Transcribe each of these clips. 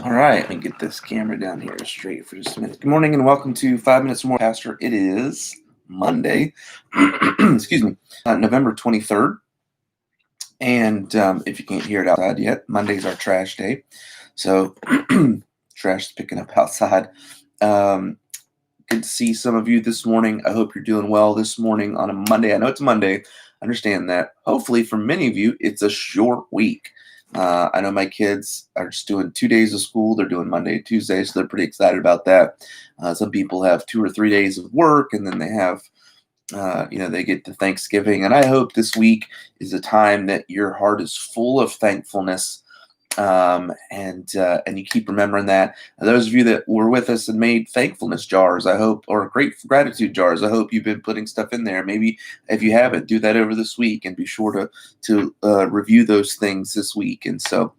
All right, let me get this camera down here straight for just a minute. Good morning and welcome to 5 Minutes or More, Pastor. It is Monday, excuse me, November 23rd. And if you can't hear it outside yet, Monday's our trash day. So trash is picking up outside. Um, Good to see some of you this morning. I hope you're doing well this morning on a Monday. I know it's Monday. Understand that. Hopefully, for many of you, it's a short week. I know my kids are just doing 2 days of school. They're doing Monday, Tuesday, so they're pretty excited about that. Some people have 2 or 3 days of work, and then they have, they get to Thanksgiving. And I hope this week is a time that your heart is full of thankfulness, and you keep remembering that. And those of you that were with us and made thankfulness jars, I hope, or great gratitude jars, I hope you've been putting stuff in there. Maybe if you haven't, do that over this week and be sure to review those things this week. And so,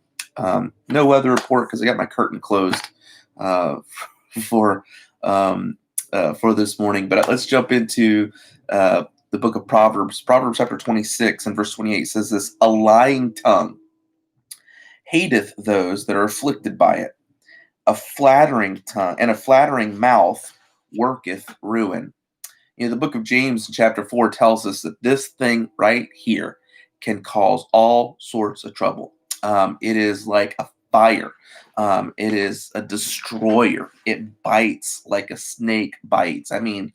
no weather report because I got my curtain closed for for this morning. But let's jump into the book of Proverbs. Proverbs chapter 26 and verse 28 says this: "A lying tongue hateth those that are afflicted by it. A flattering tongue and a flattering mouth worketh ruin." The book of James in chapter 4 tells us that this thing right here can cause all sorts of trouble. It is like a fire. It is a destroyer. It bites like a snake bites. I mean,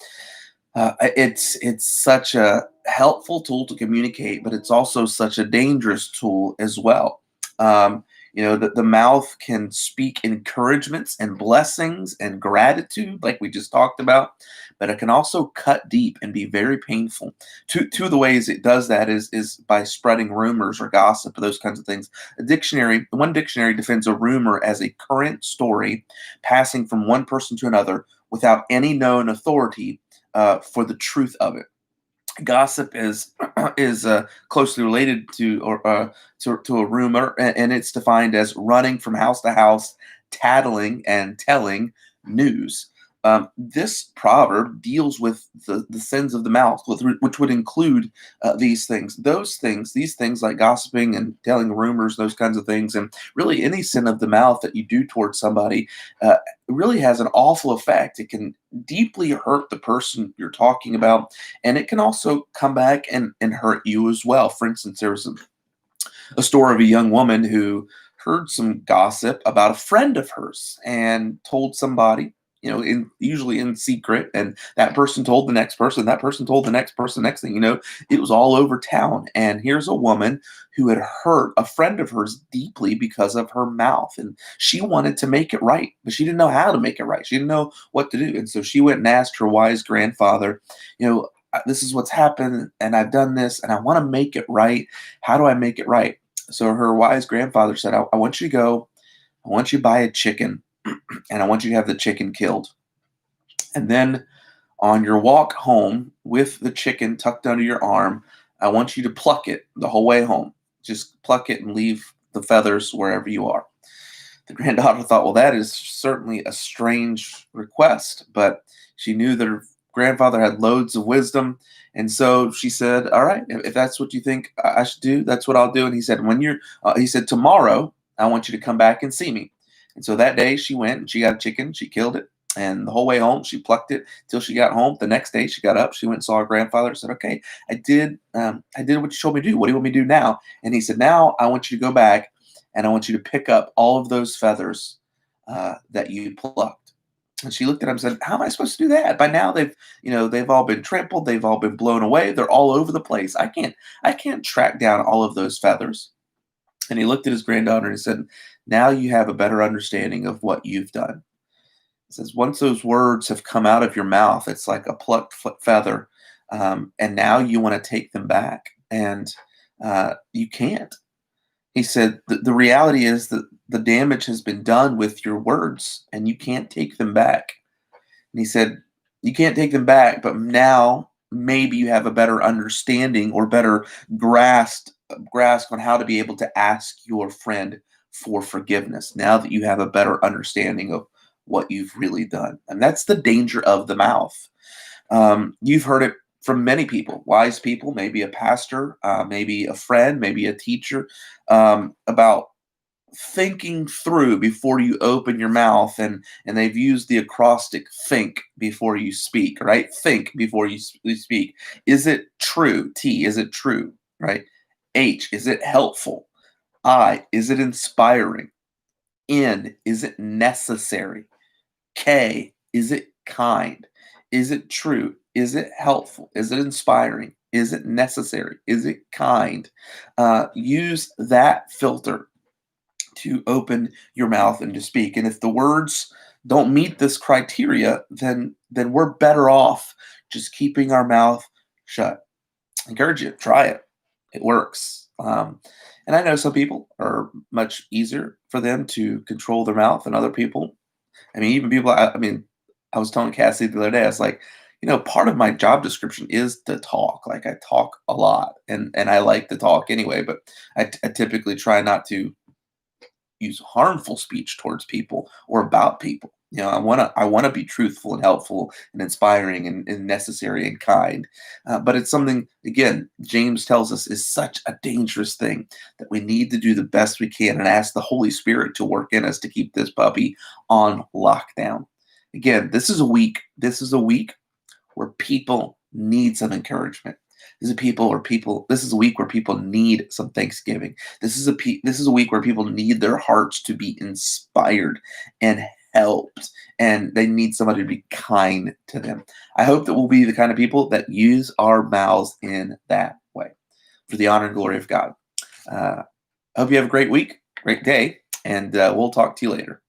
it's such a helpful tool to communicate, but it's also such a dangerous tool as well. The mouth can speak encouragements and blessings and gratitude, like we just talked about, but it can also cut deep and be very painful. Two of the ways it does that is by spreading rumors or gossip, or those kinds of things. One dictionary defines a rumor as a current story passing from one person to another without any known authority for the truth of it. Gossip is closely related to a rumor, and it's defined as running from house to house, tattling and telling news. This proverb deals with the sins of the mouth, which would include these things, these things like gossiping and telling rumors, those kinds of things, and really any sin of the mouth that you do towards somebody really has an awful effect. It can deeply hurt the person you're talking about, and it can also come back and hurt you as well. For instance, there was a story of a young woman who heard some gossip about a friend of hers and told somebody, usually in secret, and that person told the next person, that person told the next person. Next thing you know, it was all over town. And here's a woman who had hurt a friend of hers deeply because of her mouth, and she wanted to make it right, but she didn't know how to make it right. She didn't know what to do, and so she went and asked her wise grandfather, this is what's happened, and I've done this, and I want to make it right. How do I make it right? So her wise grandfather said, I want you to go, I want you to buy a chicken, and I want you to have the chicken killed. And then on your walk home with the chicken tucked under your arm, I want you to pluck it the whole way home. Just pluck it and leave the feathers wherever you are. The granddaughter thought, well, that is certainly a strange request, but she knew that her grandfather had loads of wisdom. And so she said, all right, if that's what you think I should do, that's what I'll do. And he said, he said, tomorrow, I want you to come back and see me. And so that day she went and she got a chicken, she killed it. And the whole way home, she plucked it till she got home. The next day she got up, she went and saw her grandfather and said, okay, I did what you told me to do. What do you want me to do now? And he said, now I want you to go back and I want you to pick up all of those feathers that you plucked. And she looked at him and said, how am I supposed to do that? By now they've all been trampled, they've all been blown away, they're all over the place. I can't track down all of those feathers. And he looked at his granddaughter and he said, now you have a better understanding of what you've done. He says, once those words have come out of your mouth, it's like a plucked feather. And now you want to take them back, and you can't. He said, the reality is that the damage has been done with your words, and you can't take them back. And he said, you can't take them back, but now maybe you have a better understanding or better grasp on how to be able to ask your friend for forgiveness, now that you have a better understanding of what you've really done. And that's the danger of the mouth. You've heard it from many people, wise people, maybe a pastor, maybe a friend, maybe a teacher, about thinking through before you open your mouth, and they've used the acrostic think before you speak, right? Think before you speak. Is it true? T, is it true, right? H, is it helpful? I, is it inspiring? N, is it necessary? K, is it kind? Is it true? Is it helpful? Is it inspiring? Is it necessary? Is it kind? Use that filter to open your mouth and to speak. And if the words don't meet this criteria, then we're better off just keeping our mouth shut. I encourage you, try it. It works. And I know some people are much easier for them to control their mouth than other people. I mean, even people. I mean, I was telling Cassie the other day. I was like, part of my job description is to talk. Like I talk a lot, and I like to talk anyway. But I typically try not to use harmful speech towards people or about people. I wanna be truthful and helpful and inspiring and necessary and kind. But it's something, again, James tells us is such a dangerous thing that we need to do the best we can and ask the Holy Spirit to work in us to keep this puppy on lockdown. Again, this is a week. This is a week where people need some encouragement. This is a week where people need some thanksgiving. This is a week where people need their hearts to be inspired and helped, and they need somebody to be kind to them. I hope that we'll be the kind of people that use our mouths in that way for the honor and glory of God. I hope you have a great week, great day, and we'll talk to you later.